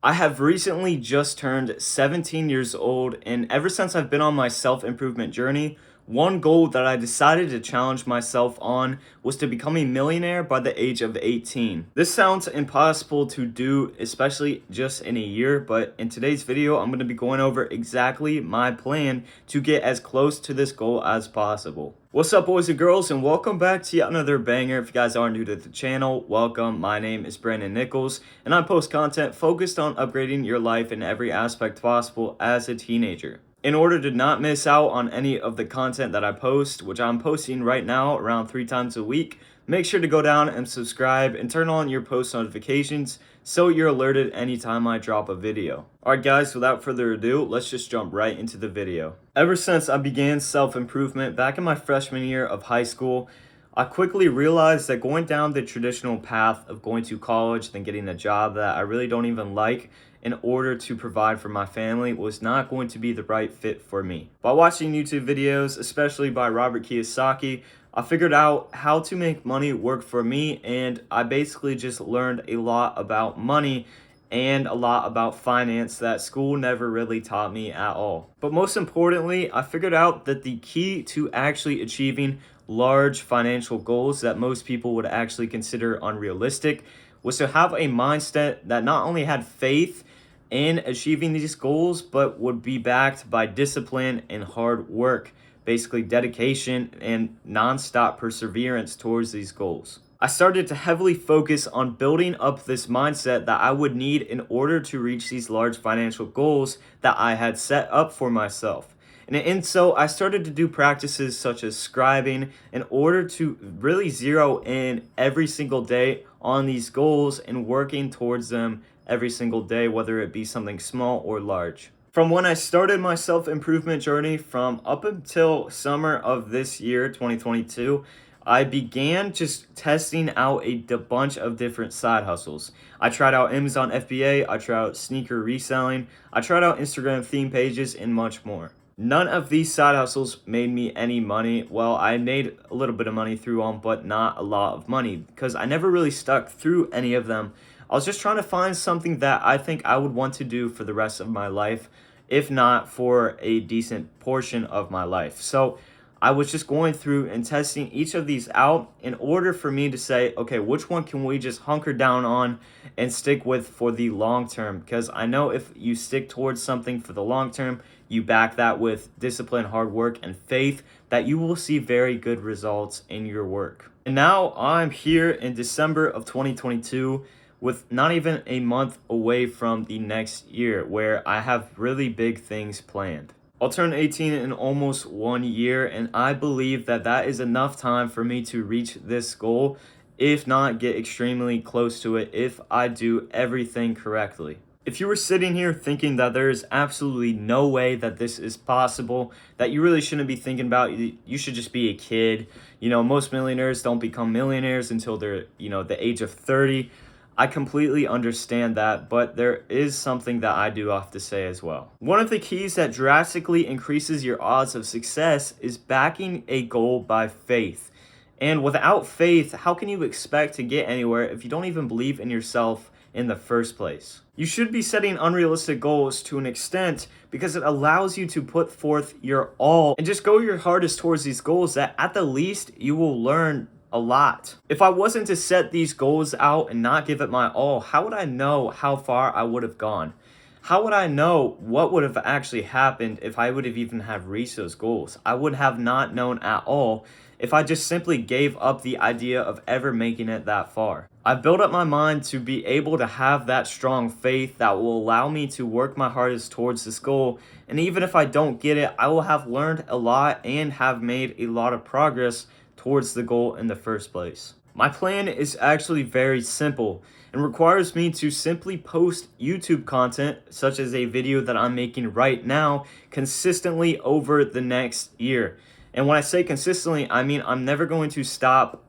I have recently just turned 17 years old, and ever since I've been on my self improvement journey, one goal that I decided to challenge myself on was to become a millionaire by the age of 18. This sounds impossible to do, especially just in a year, but in today's video, I'm going to be going over exactly my plan to get as close to this goal as possible. What's up, boys and girls, and welcome back to yet another banger. If you guys are new to the channel, welcome. My name is Brandon Nichols, and I post content focused on upgrading your life in every aspect possible as a teenager. In order to not miss out on any of the content that I post, which I'm posting right now around 3 times a week, make sure to go down and subscribe and turn on your post notifications so you're alerted anytime I drop a video. Alright guys, without further ado, let's just jump right into the video. Ever since I began self-improvement back in my freshman year of high school, I quickly realized that going down the traditional path of going to college, then getting a job that I really don't even like in order to provide for my family was not going to be the right fit for me. By watching YouTube videos, especially by Robert Kiyosaki, I figured out how to make money work for me, and I basically just learned a lot about money and a lot about finance that school never really taught me at all. But most importantly, I figured out that the key to actually achieving large financial goals that most people would actually consider unrealistic was to have a mindset that not only had faith in achieving these goals, but would be backed by discipline and hard work, basically dedication and nonstop perseverance towards these goals. I started to heavily focus on building up this mindset that I would need in order to reach these large financial goals that I had set up for myself. And so I started to do practices such as scribing in order to really zero in every single day on these goals and working towards them every single day, whether it be something small or large. From when I started my self-improvement journey from up until summer of this year, 2022, I began just testing out a bunch of different side hustles. I tried out Amazon FBA, I tried out sneaker reselling, I tried out Instagram theme pages, and much more. None of these side hustles made me any money. Well, I made a little bit of money through them, but not a lot of money because I never really stuck through any of them. I was just trying to find something that I think I would want to do for the rest of my life, if not for a decent portion of my life. So I was just going through and testing each of these out in order for me to say, okay, which one can we just hunker down on and stick with for the long term? Because I know if you stick towards something for the long term, you back that with discipline, hard work, and faith, that you will see very good results in your work. And now I'm here in December of 2022 with not even a month away from the next year where I have really big things planned. I'll turn 18 in almost 1 year, and I believe that that is enough time for me to reach this goal, if not get extremely close to it, if I do everything correctly. If you were sitting here thinking that there is absolutely no way that this is possible, that you really shouldn't be thinking about, you should just be a kid. Most millionaires don't become millionaires until they're, the age of 30. I completely understand that, but there is something that I do have to say as well. One of the keys that drastically increases your odds of success is backing a goal by faith. And without faith, how can you expect to get anywhere if you don't even believe in yourself in the first place? You should be setting unrealistic goals to an extent because it allows you to put forth your all and just go your hardest towards these goals that at the least you will learn a lot. If I wasn't to set these goals out and not give it my all, how would I know how far I would have gone? How would I know what would have actually happened if I would have even have reached those goals? I would have not known at all if I just simply gave up the idea of ever making it that far. I've built up my mind to be able to have that strong faith that will allow me to work my hardest towards this goal, and even if I don't get it, I will have learned a lot and have made a lot of progress towards the goal in the first place. My plan is actually very simple and requires me to simply post YouTube content, such as a video that I'm making right now, consistently over the next year. And when I say consistently, I mean I'm never going to stop,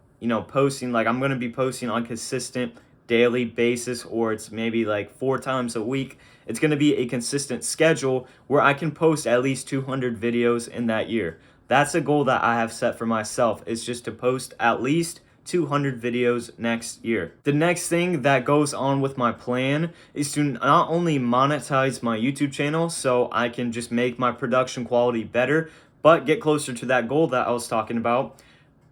posting. Like, I'm going to be posting on consistent daily basis, or it's maybe like 4 times a week. It's going to be a consistent schedule where I can post at least 200 videos in that year. That's a goal that I have set for myself, is just to post at least 200 videos next year. The next thing that goes on with my plan is to not only monetize my YouTube channel so I can just make my production quality better, but get closer to that goal that I was talking about,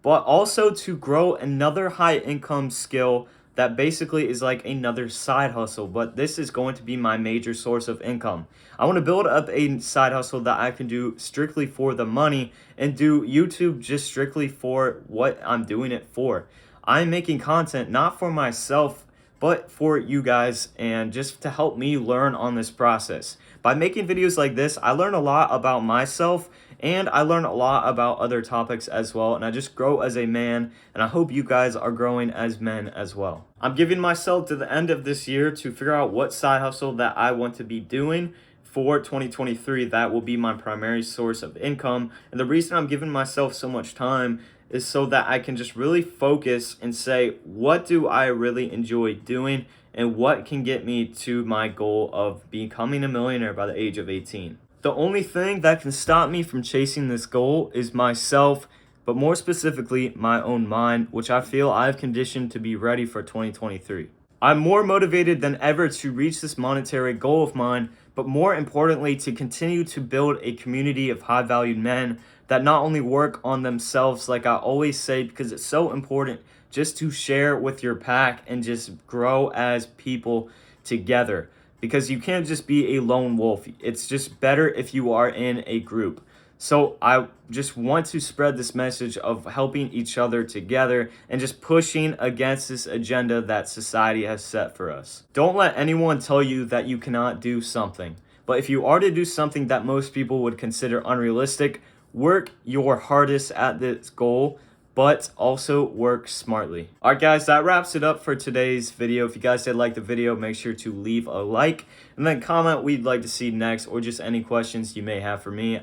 but also to grow another high income skill that basically is like another side hustle, but this is going to be my major source of income. I want to build up a side hustle that I can do strictly for the money and do YouTube just strictly for what I'm doing it for. I'm making content not for myself, but for you guys and just to help me learn on this process. By making videos like this, I learn a lot about myself and I learn a lot about other topics as well, and I just grow as a man, and I hope you guys are growing as men as well. I'm giving myself to the end of this year to figure out what side hustle that I want to be doing for 2023 that will be my primary source of income. And the reason I'm giving myself so much time is so that I can just really focus and say, what do I really enjoy doing and what can get me to my goal of becoming a millionaire by the age of 18. The only thing that can stop me from chasing this goal is myself, but more specifically, my own mind, which I feel I've conditioned to be ready for 2023. I'm more motivated than ever to reach this monetary goal of mine, but more importantly, to continue to build a community of high-valued men that not only work on themselves, like I always say, because it's so important just to share with your pack and just grow as people together. Because you can't just be a lone wolf. It's just better if you are in a group. So I just want to spread this message of helping each other together and just pushing against this agenda that society has set for us. Don't let anyone tell you that you cannot do something. But if you are to do something that most people would consider unrealistic, work your hardest at this goal, but also work smartly. All right, guys, that wraps it up for today's video. If you guys did like the video, make sure to leave a like and then comment what you'd like to see next or just any questions you may have for me.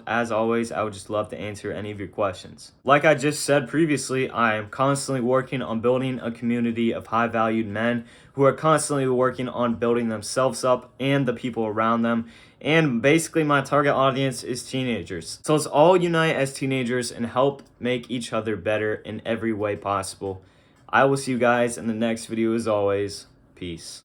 As always, I would just love to answer any of your questions. Like I just said previously, I am constantly working on building a community of high-valued men who are constantly working on building themselves up and the people around them. And basically my target audience is teenagers. So let's all unite as teenagers and help make each other better in every way possible. I will see you guys in the next video. As always, peace.